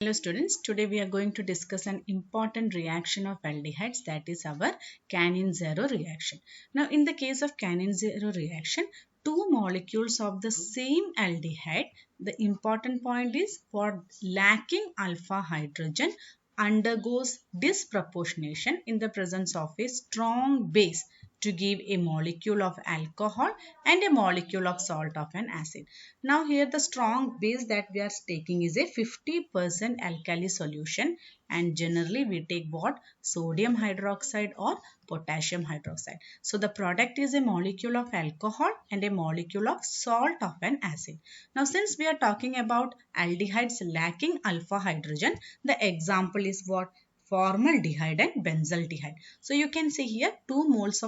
Hello students, today we are going to discuss an important reaction of aldehydes, that is our Cannizzaro reaction. Now in the case of Cannizzaro reaction, two molecules of the same aldehyde, the important point is for lacking alpha hydrogen undergoes disproportionation in the presence of a strong base to give a molecule of alcohol and a molecule of salt of an acid. Now here the strong base that we are taking is a 50% alkali solution, and generally we take what? Sodium hydroxide or potassium hydroxide. So the product is a molecule of alcohol and a molecule of salt of an acid. Now since we are talking about aldehydes lacking alpha hydrogen, the example is what? Formaldehyde and benzaldehyde. So you can see here two molecules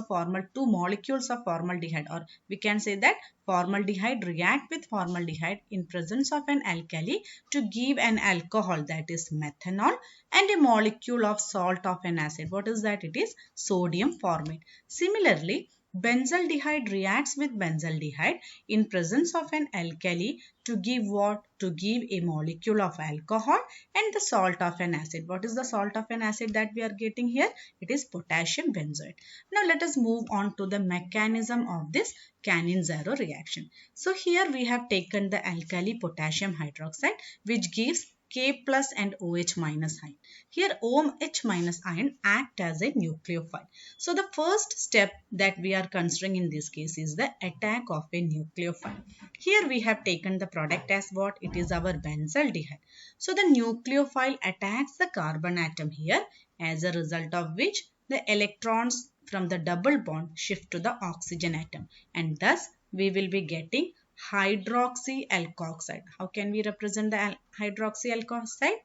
of formaldehyde, or we can say that formaldehyde react with formaldehyde in presence of an alkali to give an alcohol, that is methanol, and a molecule of salt of an acid. What is that? It is sodium formate. Similarly, benzaldehyde reacts with benzaldehyde in presence of an alkali to give what? To give a molecule of alcohol and the salt of an acid. What is the salt of an acid that we are getting here? It is potassium benzoate. Now let us move on to the mechanism of this Cannizzaro reaction. So here we have taken the alkali potassium hydroxide, which gives K plus and OH minus ion. Here OH minus ion act as a nucleophile. So the first step that we are considering in this case is the attack of a nucleophile. Here we have taken the product as what? It is our benzaldehyde. So the nucleophile attacks the carbon atom here, as a result of which the electrons from the double bond shift to the oxygen atom, and thus we will be getting hydroxy alkoxide. How can we represent the hydroxy alkoxide?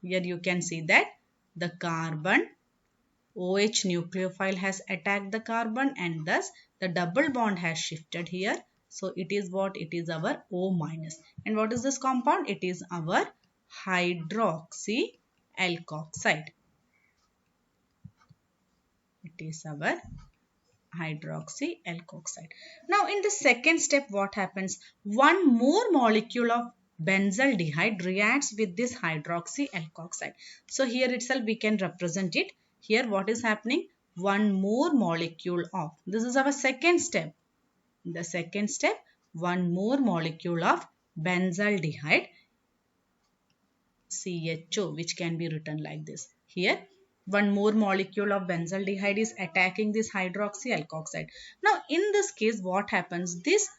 Here you can see that the carbon OH nucleophile has attacked the carbon, and thus the double bond has shifted here. So it is what? It is our O minus. And what is this compound? It is our hydroxy alkoxide. It is our hydroxy alkoxide. Now in the second step, what happens? One more molecule of benzaldehyde reacts with this hydroxy alkoxide. So here itself we can represent it. Here what is happening? One more molecule of, this is our second step. In the second step, one more molecule of benzaldehyde CHO, which can be written like this. Here one more molecule of benzaldehyde is attacking this hydroxy alkoxide. Now in this case what happens? These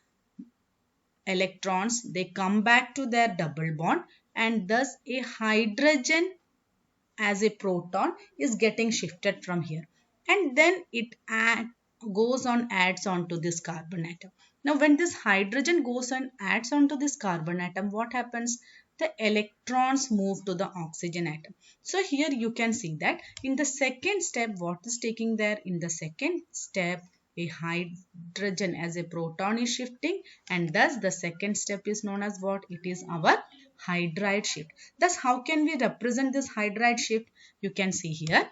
electrons, they come back to their double bond, and thus a hydrogen as a proton is getting shifted from here, and then it goes on, adds on to this carbon atom. Now when this hydrogen goes and adds on to this carbon atom, what happens? The electrons move to the oxygen atom. So here you can see that in the second step, what is taking there? In the second step, a hydrogen as a proton is shifting, and thus the second step is known as what? It is our hydride shift. Thus how can we represent this hydride shift? You can see here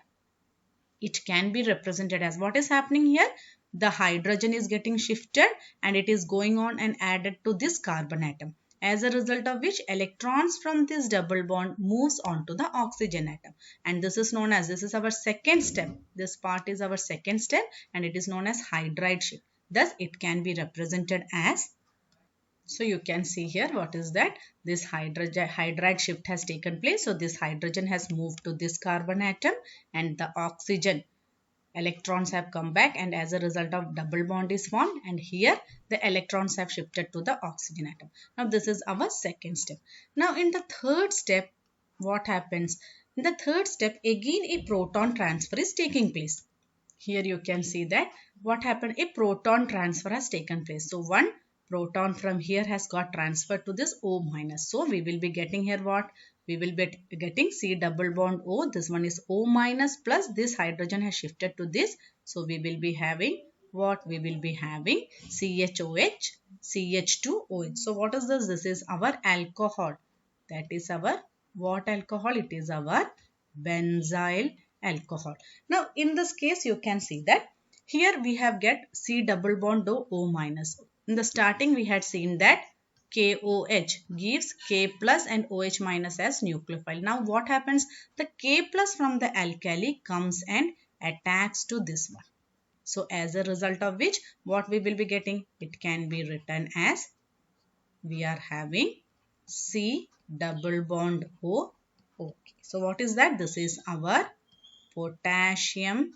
it can be represented as, what is happening here? The hydrogen is getting shifted and it is going on and added to this carbon atom, as a result of which electrons from this double bond moves on to the oxygen atom, and this is known as, this is our second step. This part is our second step and it is known as hydride shift. Thus it can be represented as, so you can see here, what is that? This hydride shift has taken place. So this hydrogen has moved to this carbon atom, and the oxygen electrons have come back, and as a result of double bond is formed, and here the electrons have shifted to the oxygen atom. Now this is our second step. Now in the third step, what happens? In the third step, again a proton transfer is taking place. Here you can see that what happened? A proton transfer has taken place. So one proton from here has got transferred to this O minus. So we will be getting here what? We will be getting C double bond O. This one is O minus, plus this hydrogen has shifted to this. So we will be having what? We will be having CHOH, CH2OH. So what is this? This is our alcohol. That is our what alcohol? It is our benzyl alcohol. Now in this case you can see that here we have get C double bond O minus. In the starting we had seen that KOH gives K plus and OH minus as nucleophile. Now what happens? The K plus from the alkali comes and attacks to this one. So as a result of which, what we will be getting? It can be written as, we are having C double bond O. Okay. So what is that? This is our potassium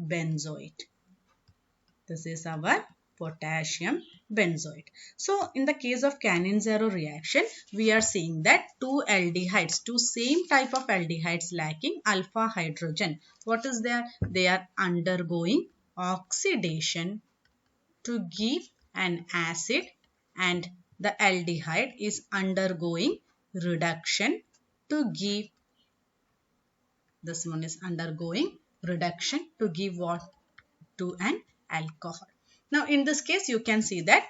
benzoate. This is our potassium benzoate. So in the case of Cannizzaro reaction, we are seeing that two aldehydes, two same type of aldehydes lacking alpha hydrogen. What is there? They are undergoing oxidation to give an acid, and the aldehyde is undergoing reduction to give, this one is undergoing reduction to give what? To an alcohol. Now in this case you can see that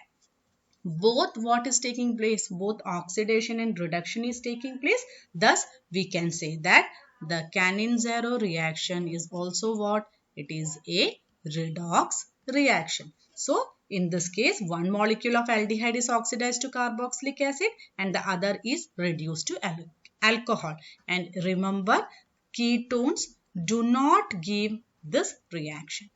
both what is taking place, both oxidation and reduction is taking place. Thus we can say that the Cannizzaro reaction is also what? It is a redox reaction. So in this case, one molecule of aldehyde is oxidized to carboxylic acid and the other is reduced to alcohol. And remember, ketones do not give this reaction.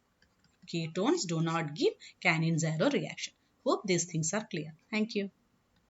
Ketones do not give Cannizzaro reaction. Hope these things are clear. Thank you.